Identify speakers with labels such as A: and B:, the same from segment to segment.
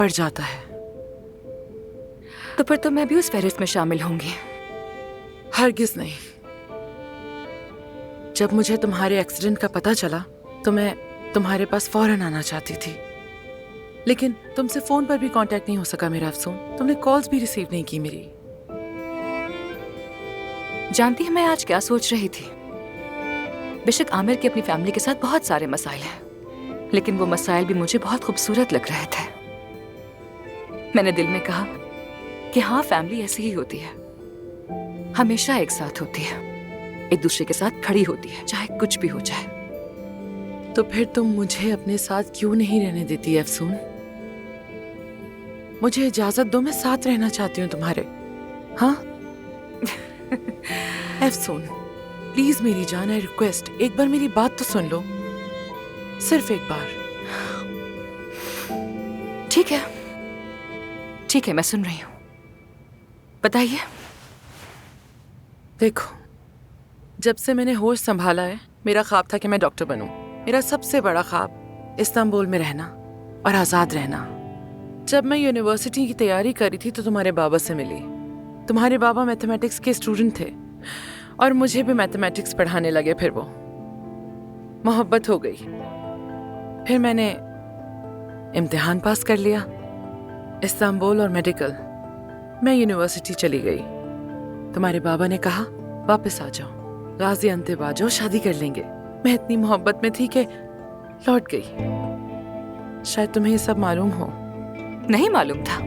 A: पड़ जाता है।
B: तो फिर तो मैं भी उस फहरिस्त में शामिल होंगी।
A: हरगिज नहीं। जब मुझे तुम्हारे एक्सीडेंट का पता चला तो मैं तुम्हारे पास फौरन आना चाहती थी, लेकिन तुमसे फोन पर भी कांटेक्ट नहीं हो सका मेरा अफसून। तुमने कॉल्स भी रिसीव नहीं की मेरी।
B: जानती है मैं आज क्या सोच रही थी? बेशक आमिर की अपनी फैमिली के साथ बहुत सारे मसाइल हैं, लेकिन वो मसाइल भी मुझे बहुत खूबसूरत लग रहे थे। मैंने दिल में कहा कि हाँ, फैमिली ऐसी ही होती है, हमेशा एक साथ होती है, एक दूसरे के साथ खड़ी होती है, चाहे कुछ भी हो जाए।
A: तो फिर तुम मुझे अपने साथ क्यों नहीं रहने देती अफसून? मुझे इजाजत दो, मैं साथ रहना चाहती हूँ तुम्हारे। हाँ अफसून, प्लीज मेरी जान, आई रिक्वेस्ट, एक बार मेरी बात तो सुन लो, सिर्फ एक बार।
B: ठीक है, ठीक है, मैं सुन रही हूँ, बताइए।
A: देखो, जब से मैंने होश संभाला है, मेरा ख्वाब था कि मैं डॉक्टर बनूं। मेरा सबसे बड़ा ख्वाब इस्तांबुल में रहना और आजाद रहना। जब मैं यूनिवर्सिटी की तैयारी कर रही थी तो तुम्हारे बाबा से मिली। तुम्हारे बाबा मैथमेटिक्स के स्टूडेंट थे और मुझे भी मैथमेटिक्स पढ़ाने लगे। फिर वो मोहब्बत हो गई। फिर मैंने इम्तिहान पास कर लिया, इस्तांबुल और मेडिकल। मैं यूनिवर्सिटी चली गई। तुम्हारे बाबा ने कहा वापस आ जाओ, गाजी अंतब आ जाओ, शादी कर लेंगे। मैं इतनी मोहब्बत में थी कि लौट गई। शायद तुम्हें ये सब मालूम हो।
B: नहीं मालूम था,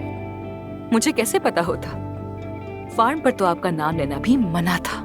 B: मुझे कैसे पता होता? फार्म पर तो आपका नाम लेना भी मना था।